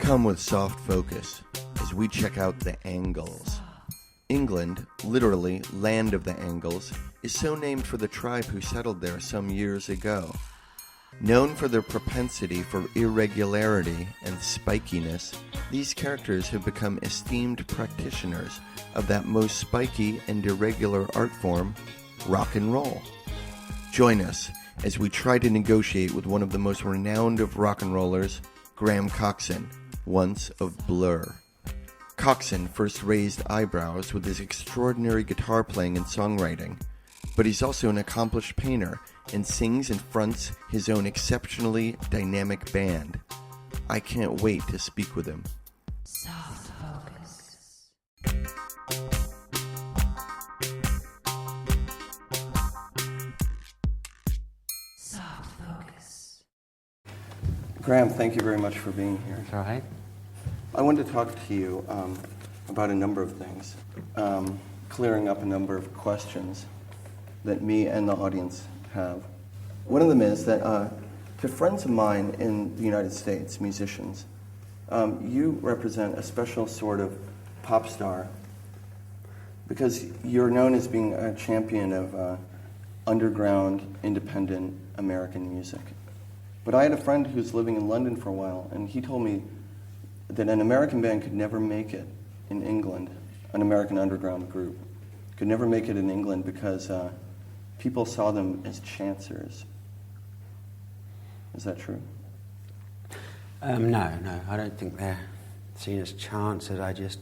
Come with soft focus as we check out the Angles. England, literally land of the Angles, is so named for the tribe who settled there some years ago. Known for their propensity for irregularity and spikiness, these characters have become esteemed practitioners of that most spiky and irregular art form, rock and roll. Join us as we try to negotiate with one of the most renowned of rock and rollers, Graham COXON, once of Blur. COXON first raised eyebrows with his extraordinary guitar playing and songwriting, but he's also an accomplished painter and sings and fronts his own exceptionally dynamic band. I can't wait to speak with him. Soft focus. Soft focus. Graham, thank you very much for being here. It's all right. I wanted to talk to you about a number of things, clearing up a number of questions that me and the audience have. One of them is that to friends of mine in the United States, musicians, you represent a special sort of pop star because you're known as being a champion of underground, independent American music. But I had a friend who's living in London for a while, and he told me that an American band could never make it in England, an American underground group, could never make it in England because people saw them as chancers. Is that true? No, I don't think they're seen as chancers. I just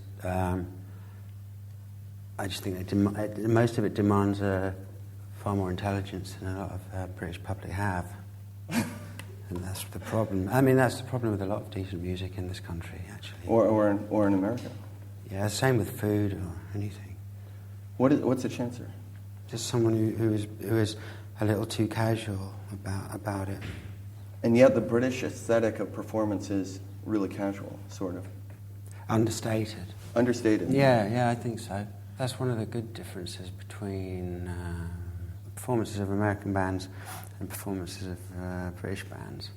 think that most of it demands far more intelligence than a lot of British public have. And that's the problem. I mean, that's the problem with a lot of decent music in this country, actually. Or in America. Yeah, same with food or anything. What's a chancer? Just someone who is a little too casual about it. And yet the British aesthetic of performance is really casual, sort of. Understated. Understated. Yeah, I think so. That's one of the good differences between performances of American bands and performances of British bands.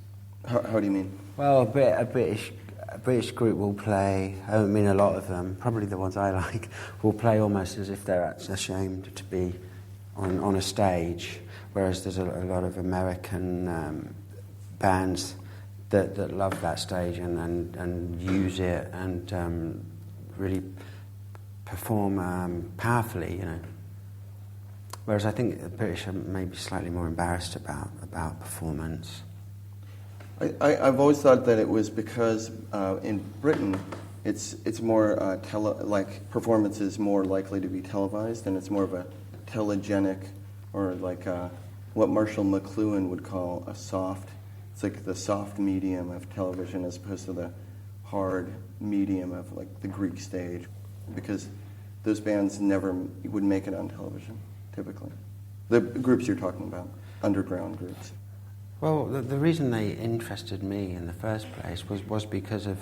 How do you mean? Well, a British group will play, I mean a lot of them, probably the ones I like, will play almost as if they're ashamed to be on a stage, whereas there's a lot of American bands that love that stage and use it and really perform powerfully, you know. Whereas I think the British are maybe slightly more embarrassed about performance. I've always thought that it was because in Britain, it's more performance is more likely to be televised, and it's more of a telegenic, or like what Marshall McLuhan would call a soft. It's like the soft medium of television as opposed to the hard medium of like the Greek stage, because those bands never would make it on television. Typically, the groups you're talking about, underground groups. Well, the reason they interested me in the first place was because of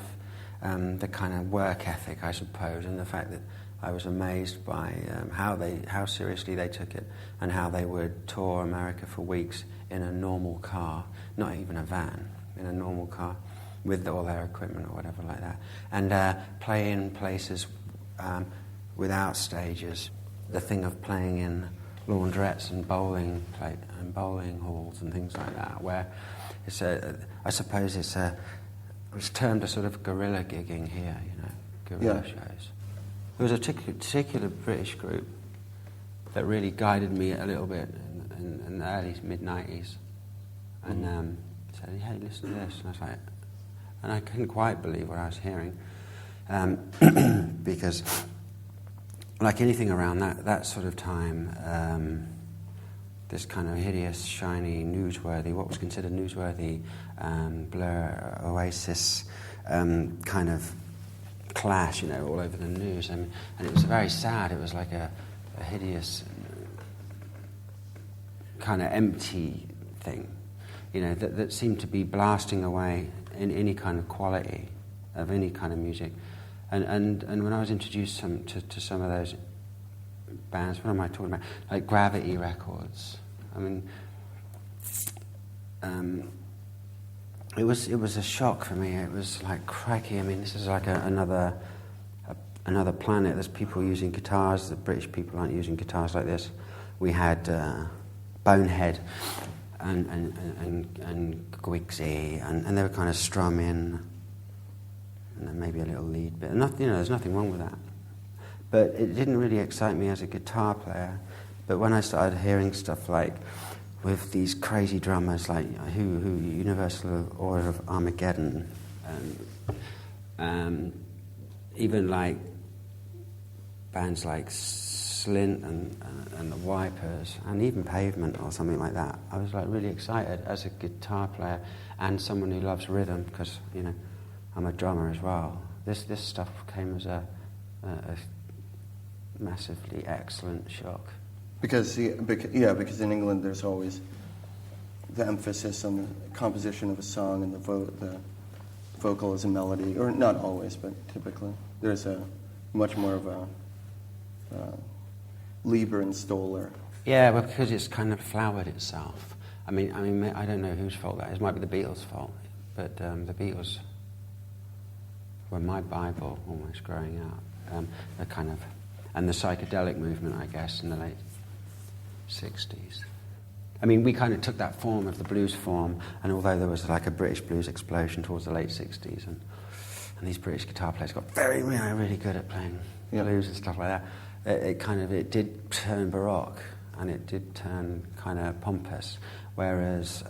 the kind of work ethic, I suppose, and the fact that I was amazed by how seriously they took it, and how they would tour America for weeks in a normal car, not even a van, in a normal car, with all their equipment or whatever like that, and play in places without stages. The thing of playing in laundrettes and bowling halls and things like that, where I suppose it's termed a sort of guerrilla gigging here, you know, guerrilla shows. There was a particular British group that really guided me a little bit in the early mid-90s, and said, "Hey, listen to this," and I was like, and I couldn't quite believe what I was hearing, because. Like anything around that sort of time, this kind of hideous, shiny, newsworthy, what was considered newsworthy, Blur, Oasis, kind of clash, you know, all over the news, and it was very sad. It was like a hideous, kind of empty thing, you know, that seemed to be blasting away in any kind of quality of any kind of music. And when I was introduced to some of those bands, what am I talking about? Like Gravity Records. I mean, It was a shock for me. It was like, crikey, I mean, this is like another planet. There's people using guitars. The British people aren't using guitars like this. We had Bonehead and Gwigsy, and they were kind of strumming, and then maybe a little lead bit. And there's nothing wrong with that. But it didn't really excite me as a guitar player. But when I started hearing stuff like with these crazy drummers like who Universal Order of Armageddon, and even like bands like Slint and the Wipers, and even Pavement or something like that, I was like really excited as a guitar player and someone who loves rhythm, because I'm a drummer as well. This stuff came as a massively excellent shock. Because in England there's always the emphasis on the composition of a song and the vocal as a melody, or not always, but typically there's a much more of a Lieber and Stoller. Yeah, well, because it's kind of flowered itself. I mean, I don't know whose fault that is. It might be the Beatles' fault, but the Beatles were my Bible almost growing up. And the psychedelic movement, I guess, in the late 60s. I mean, we kind of took that form of the blues form, and although there was like a British blues explosion towards the late 60s, and these British guitar players got really good at playing blues and stuff like that, it did turn baroque, and it did turn kind of pompous, whereas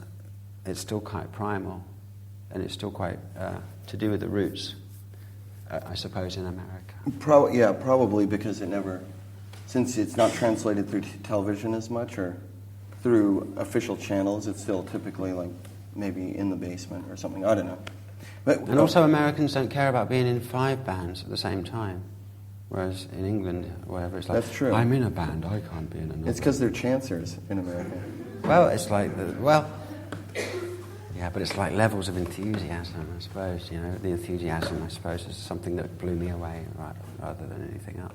it's still quite primal, and it's still quite to do with the roots, I suppose, in America. Probably because since it's not translated through television as much or through official channels, it's still typically like maybe in the basement or something. I don't know. And also Americans don't care about being in 5 bands at the same time, whereas in England, whatever, it's like, that's true. I'm in a band, I can't be in another. It's because they're chancers in America. Well, it's like, yeah, but it's like levels of enthusiasm, I suppose. The enthusiasm, I suppose, is something that blew me away rather than anything else.